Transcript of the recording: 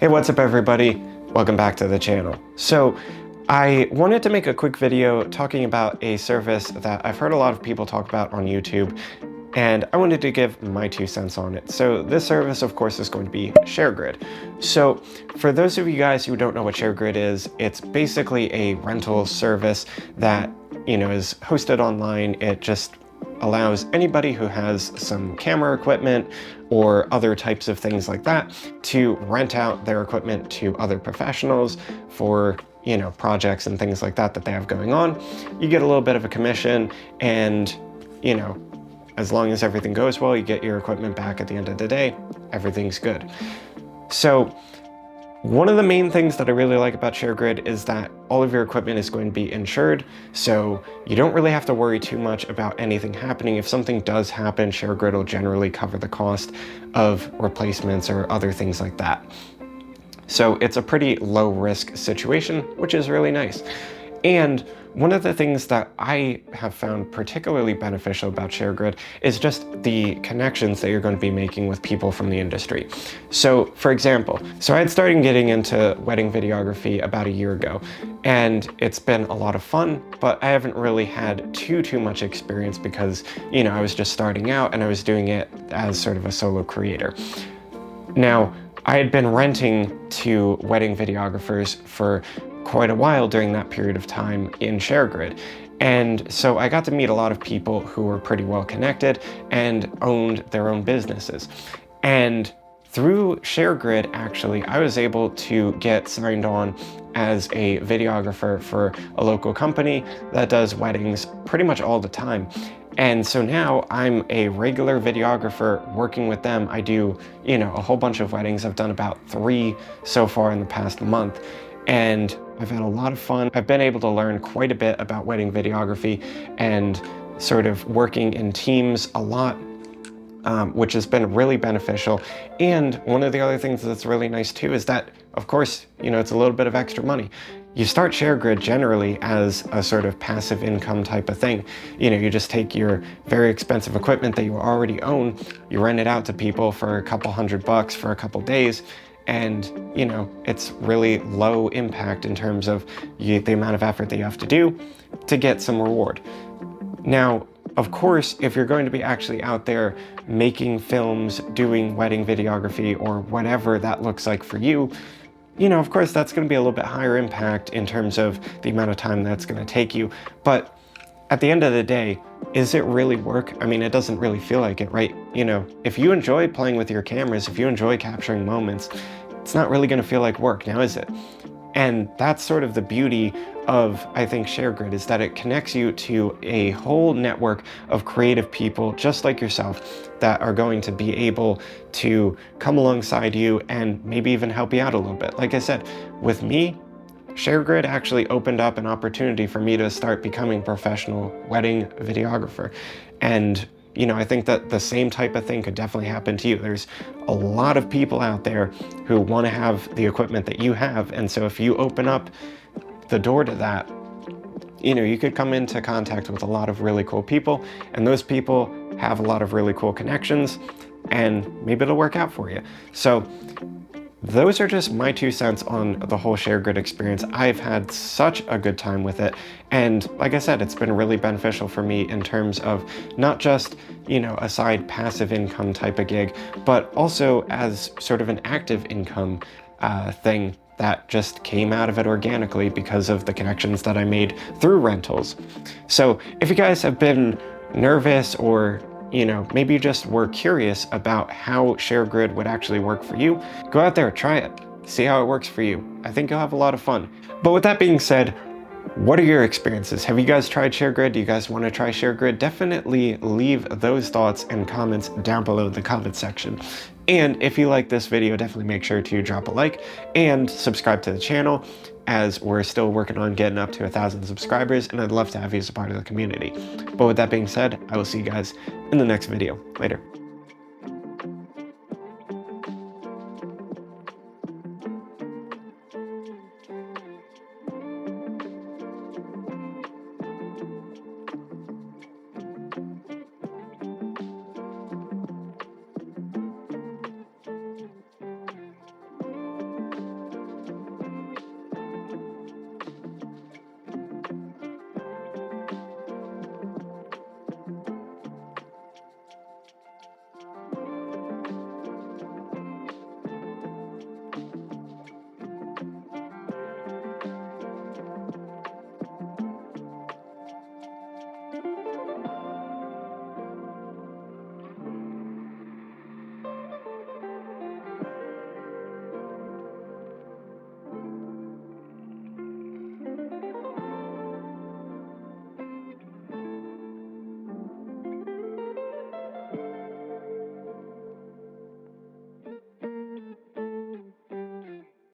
Hey, what's up everybody? Welcome back to the channel. So I wanted to make a quick video talking about a service that I've heard a lot of people talk about on YouTube, and I wanted to give my 2 cents on it. So this service, of course, is going to be Sharegrid. So for those of you guys who don't know what Sharegrid is, it's basically a rental service that, is hosted online. It just allows anybody who has some camera equipment or other types of things like that to rent out their equipment to other professionals for, projects and things like that they have going on. You get a little bit of a commission, and, as long as everything goes well, you get your equipment back at the end of the day. Everything's good. So one of the main things that I really like about Sharegrid is that all of your equipment is going to be insured, so you don't really have to worry too much about anything happening. If something does happen, Sharegrid will generally cover the cost of replacements or other things like that. So it's a pretty low risk situation, which is really nice. And one of the things that I have found particularly beneficial about Sharegrid is just the connections that you're going to be making with people from the industry. So for example, I had started getting into wedding videography about a year ago, and it's been a lot of fun, but I haven't really had too much experience because, I was just starting out and I was doing it as sort of a solo creator. Now, I had been renting to wedding videographers for quite a while during that period of time in Sharegrid. And so I got to meet a lot of people who were pretty well connected and owned their own businesses. And through Sharegrid, actually, I was able to get signed on as a videographer for a local company that does weddings pretty much all the time. And so now I'm a regular videographer working with them. I do, a whole bunch of weddings. I've done about 3 so far in the past month. And I've had a lot of fun. I've been able to learn quite a bit about wedding videography and sort of working in teams a lot, which has been really beneficial. And one of the other things that's really nice too is that, of course, it's a little bit of extra money. You start Sharegrid generally as a sort of passive income type of thing. You just take your very expensive equipment that you already own, you rent it out to people for a couple $100 for a couple days, and it's really low impact in terms of the amount of effort that you have to do to get some reward. Now, of course, if you're going to be actually out there making films, doing wedding videography, or whatever that looks like for you, of course, that's going to be a little bit higher impact in terms of the amount of time that's going to take you. But at the end of the day, is it really work? I mean, it doesn't really feel like it, right? If you enjoy playing with your cameras, if you enjoy capturing moments, it's not really going to feel like work, now is it? And that's sort of the beauty of, I think, Sharegrid, is that it connects you to a whole network of creative people just like yourself that are going to be able to come alongside you and maybe even help you out a little bit. Like I said, with me, Sharegrid actually opened up an opportunity for me to start becoming a professional wedding videographer. And I think that the same type of thing could definitely happen to you. There's a lot of people out there who want to have the equipment that you have. And so if you open up the door to that, you could come into contact with a lot of really cool people, and those people have a lot of really cool connections, and maybe it'll work out for you. So those are just my 2 cents on the whole Sharegrid experience. I've had such a good time with it. And like I said, it's been really beneficial for me in terms of not just, a side passive income type of gig, but also as sort of an active income thing that just came out of it organically because of the connections that I made through rentals. So if you guys have been nervous, or maybe you just were curious about how Sharegrid would actually work for you, go out there, try it, see how it works for you. I think you'll have a lot of fun. But with that being said, what are your experiences? Have you guys tried Sharegrid? Do you guys want to try Sharegrid? Definitely leave those thoughts and comments down below in the comment section. And if you like this video, definitely make sure to drop a like and subscribe to the channel, as we're still working on getting up to 1,000 subscribers, and I'd love to have you as a part of the community. But with that being said, I will see you guys in the next video. Later.